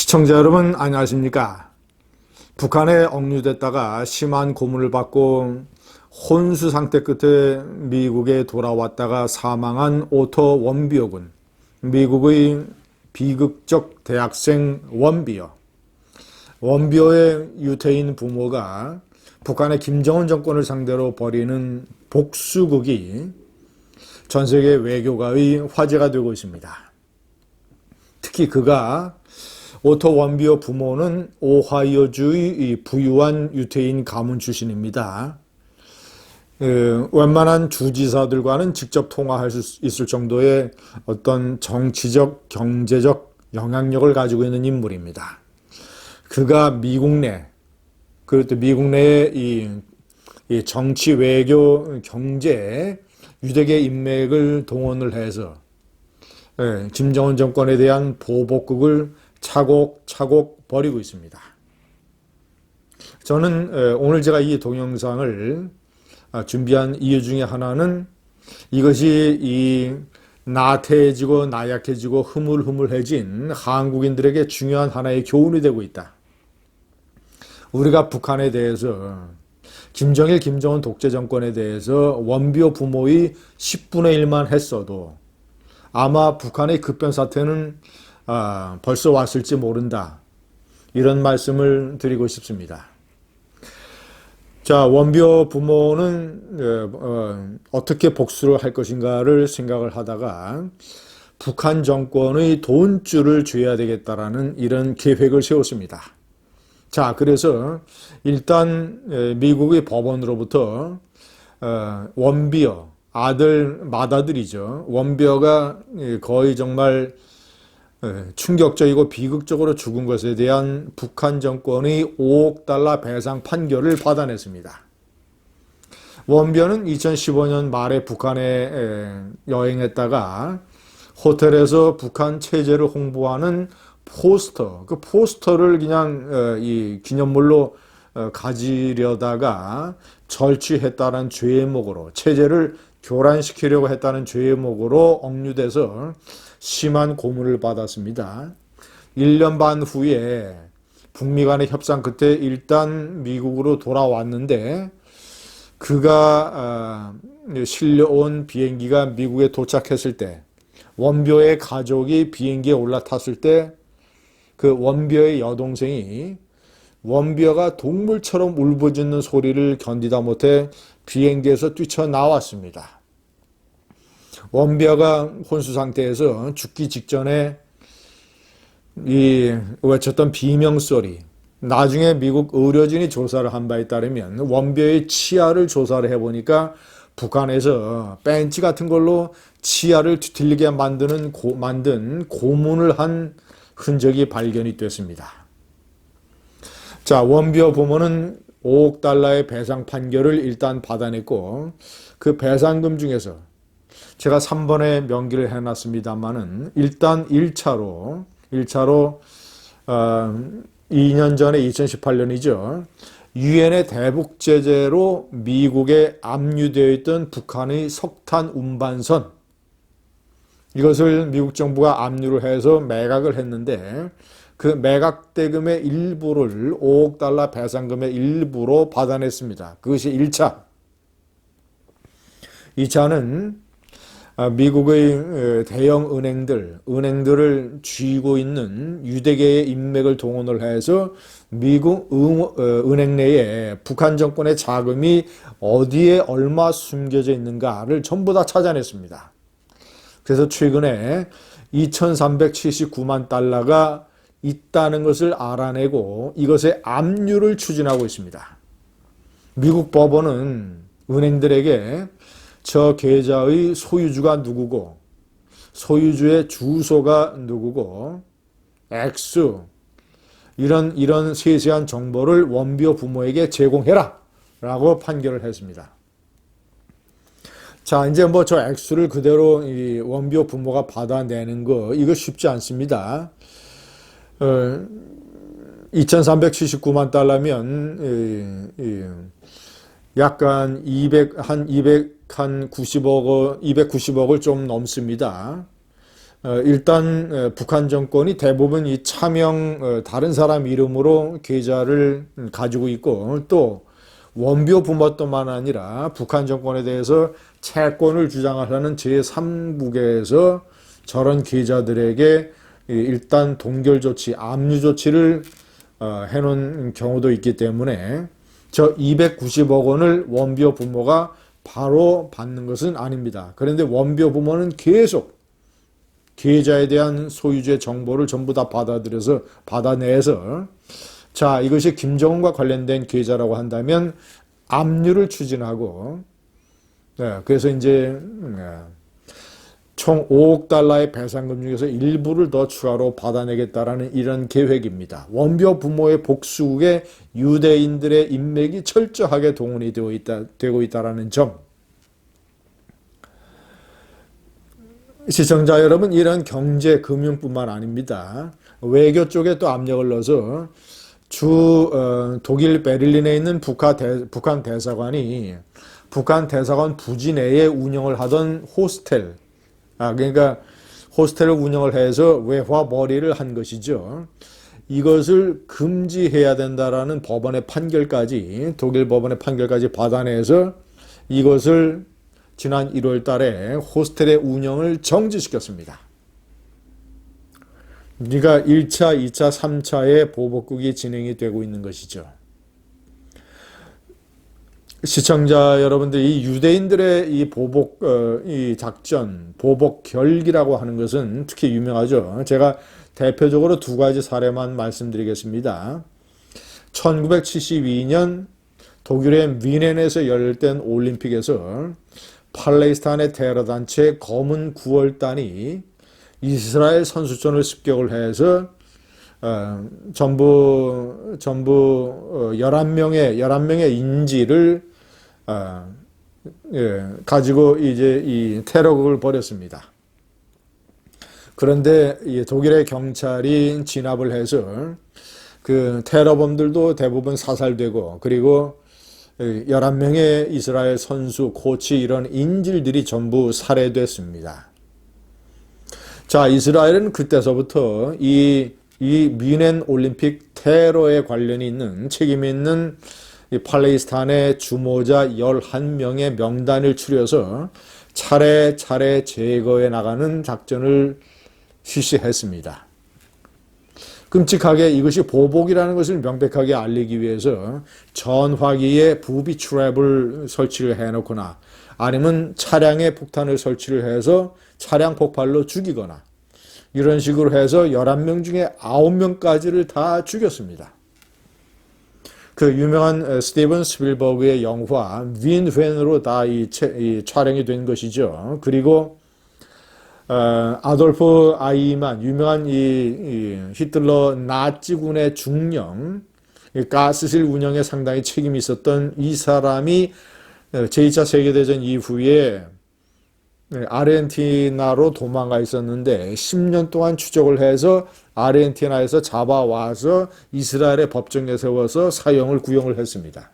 시청자 여러분 안녕하십니까? 북한에 억류됐다가 심한 고문을 받고 혼수 상태 끝에 미국에 돌아왔다가 사망한 오토 원비어 군, 미국의 비극적 대학생 원비어. 원비어의 유태인 부모가 북한의 김정은 정권을 상대로 벌이는 복수극이 전 세계 외교가의 화제가 되고 있습니다. 특히 그가 오토 원비어 부모는 오하이오주의 부유한 유태인 가문 출신입니다. 웬만한 주지사들과는 직접 통화할 수 있을 정도의 어떤 정치적, 경제적 영향력을 가지고 있는 인물입니다. 그가 미국 내, 그리고 또 미국 내의 이 정치, 외교, 경제, 유대계 인맥을 동원을 해서 김정은 정권에 대한 보복극을 차곡차곡 벌이고 있습니다. 저는 오늘 제가 이 동영상을 준비한 이유 중에 하나는 이것이 이 나태해지고 나약해지고 흐물흐물해진 한국인들에게 중요한 하나의 교훈이 되고 있다. 우리가 북한에 대해서 김정일, 김정은 독재 정권에 대해서 원비어 부모의 10분의 1만 했어도 아마 북한의 급변 사태는 벌써 왔을지 모른다. 이런 말씀을 드리고 싶습니다. 자, 원비어 부모는 어떻게 복수를 할 것인가를 생각을 하다가 북한 정권의 돈줄을 쥐어야 되겠다라는 이런 계획을 세웠습니다. 자, 그래서 일단 미국의 법원으로부터 원비어, 맏아들이죠. 원비어가 거의 정말 충격적이고 비극적으로 죽은 것에 대한 북한 정권의 5억 달러 배상 판결을 받아냈습니다. 원비어는 2015년 말에 북한에 여행했다가 호텔에서 북한 체제를 홍보하는 포스터, 그 포스터를 그냥 이 기념물로 가지려다가 절취했다는 죄목으로, 체제를 교란시키려고 했다는 죄목으로 억류돼서 심한 고문을 받았습니다. 1년 반 후에 북미 간의 협상 끝에 일단 미국으로 돌아왔는데 그가 실려온 비행기가 미국에 도착했을 때 원비어의 가족이 비행기에 올라탔을 때 그 원비어의 여동생이 원비어가 동물처럼 울부짖는 소리를 견디다 못해 비행기에서 뛰쳐나왔습니다. 원비어가 혼수 상태에서 죽기 직전에 이 외쳤던 비명소리, 나중에 미국 의료진이 조사를 한 바에 따르면 원비어의 치아를 조사를 해보니까 북한에서 벤치 같은 걸로 치아를 뒤틀리게 만든 고문을 한 흔적이 발견이 됐습니다. 자, 원비어 부모는 5억 달러의 배상 판결을 일단 받아냈고 그 배상금 중에서 제가 3번에 명기를 해놨습니다만은 일단 1차로 2년 전에 2018년이죠. 유엔의 대북 제재로 미국에 압류되어 있던 북한의 석탄 운반선, 이것을 미국 정부가 압류를 해서 매각을 했는데 그 매각 대금의 일부를 5억 달러 배상금의 일부로 받아냈습니다. 그것이 1차. 2차는 미국의 대형 은행들을 쥐고 있는 유대계의 인맥을 동원을 해서 미국 은행 내에 북한 정권의 자금이 어디에 얼마 숨겨져 있는가를 전부 다 찾아냈습니다. 그래서 최근에 2,379만 달러가 있다는 것을 알아내고 이것의 압류를 추진하고 있습니다. 미국 법원은 은행들에게 저 계좌의 소유주가 누구고 소유주의 주소가 누구고 액수 이런 세세한 정보를 원비어 부모에게 제공해라 라고 판결을 했습니다. 자, 이제 뭐 저 액수를 그대로 이 원비어 부모가 받아내는 거 이거 쉽지 않습니다. 2,379만 달러면 약간 290억을 좀 넘습니다. 일단 북한 정권이 대부분 이 차명 다른 사람 이름으로 계좌를 가지고 있고, 또 원비호 부모뿐만 아니라 북한 정권에 대해서 채권을 주장하려는 제3국에서 저런 계좌들에게 일단 동결 조치, 압류 조치를 해놓은 경우도 있기 때문에 저 290억 원을 원비호 부모가 바로 받는 것은 아닙니다. 그런데 원비호 부모는 계속 계좌에 대한 소유주의 정보를 전부 다 받아내서 자, 이것이 김정은과 관련된 계좌라고 한다면 압류를 추진하고, 그래서 이제 총 5억 달러의 배상금 중에서 일부를 더 추가로 받아내겠다라는 이런 계획입니다. 원비호 부모의 복수국에 유대인들의 인맥이 철저하게 동원이 되고 있다라는 점. 시청자 여러분, 이런 경제, 금융뿐만 아닙니다. 외교 쪽에 또 압력을 넣어서 독일 베를린에 있는 북한 대사관이 북한 대사관 부지 내에 운영을 하던 호스텔, 그러니까 호스텔을 운영을 해서 외화 벌이를 한 것이죠. 이것을 금지해야 된다라는 법원의 판결까지, 독일 법원의 판결까지 받아내서 이것을 지난 1월 달에 호스텔의 운영을 정지시켰습니다. 그러니까 1차, 2차, 3차의 보복국이 진행이 되고 있는 것이죠. 시청자 여러분들, 이 유대인들의 이 보복, 이 작전, 보복 결기라고 하는 것은 특히 유명하죠. 제가 대표적으로 두 가지 사례만 말씀드리겠습니다. 1972년 독일의 뮌헨에서 열렸던 올림픽에서 팔레스타인의 테러 단체 검은 9월단이 이스라엘 선수촌을 습격을 해서 전부 11명의 인질을 가지고 이제 이 테러극을 벌였습니다. 그런데 독일의 경찰이 진압을 해서 그 테러범들도 대부분 사살되고, 그리고 11명의 이스라엘 선수, 코치 이런 인질들이 전부 살해됐습니다. 자, 이스라엘은 그때서부터 이 뮌헨 올림픽 테러에 관련이 있는, 책임이 있는 이 팔레스타인의 주모자 11명의 명단을 추려서 차례차례 제거해 나가는 작전을 실시했습니다. 끔찍하게 이것이 보복이라는 것을 명백하게 알리기 위해서 전화기에 부비 트랩을 설치를 해놓거나, 아니면 차량에 폭탄을 설치를 해서 차량 폭발로 죽이거나, 이런 식으로 해서 11명 중에 9명까지를 다 죽였습니다. 그 유명한 스티븐 스필버그의 영화 윈웬으로 다 이 촬영이 된 것이죠. 그리고 아돌프 아이만, 유명한 이 히틀러 나치군의 중령, 가스실 운영에 상당히 책임이 있었던 이 사람이 제2차 세계대전 이후에 아르헨티나로 도망가 있었는데 10년 동안 추적을 해서 아르헨티나에서 잡아와서 이스라엘의 법정에 세워서 사형을 구형을 했습니다.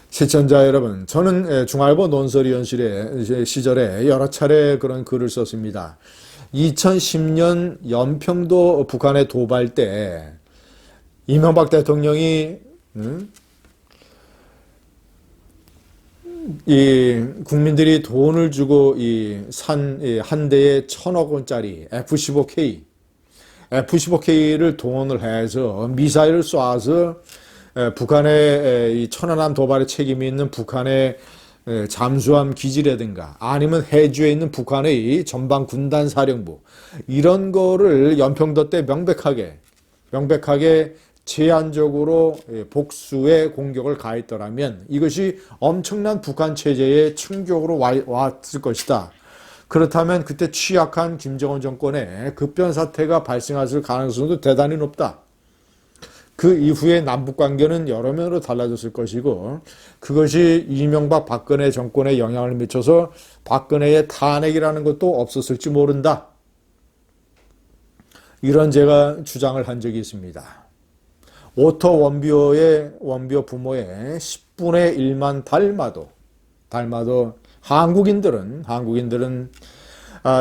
시청자 여러분, 저는 중앙일보 논설위원실의 시절에 여러 차례 그런 글을 썼습니다. 2010년 연평도 북한의 도발 때 이명박 대통령이 이 국민들이 돈을 주고 한 대에 1,000억 원짜리 F-15K를 동원을 해서 미사일을 쏴서 북한의 이 천안함 도발에 책임이 있는 북한의 잠수함 기지라든가, 아니면 해주에 있는 북한의 전방 군단 사령부, 이런 거를 연평도 때 명백하게 제한적으로 복수의 공격을 가했더라면 이것이 엄청난 북한 체제의 충격으로 왔을 것이다. 그렇다면 그때 취약한 김정은 정권에 급변 사태가 발생했을 가능성도 대단히 높다. 그 이후에 남북관계는 여러 면으로 달라졌을 것이고, 그것이 이명박 박근혜 정권에 영향을 미쳐서 박근혜의 탄핵이라는 것도 없었을지 모른다. 이런 제가 주장을 한 적이 있습니다. 오토 원비호 부모의 10분의 1만 닮아도 한국인들은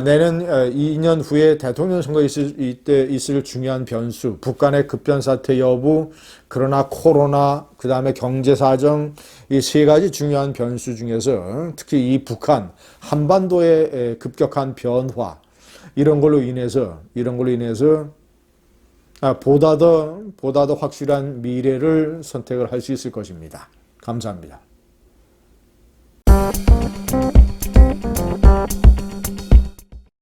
내년 2년 후에 대통령 선거 있을 중요한 변수, 북한의 급변 사태 여부, 그러나 코로나, 그 다음에 경제 사정, 이 세 가지 중요한 변수 중에서 특히 이 북한 한반도의 급격한 변화 이런 걸로 인해서 보다 더 확실한 미래를 선택을 할 수 있을 것입니다. 감사합니다.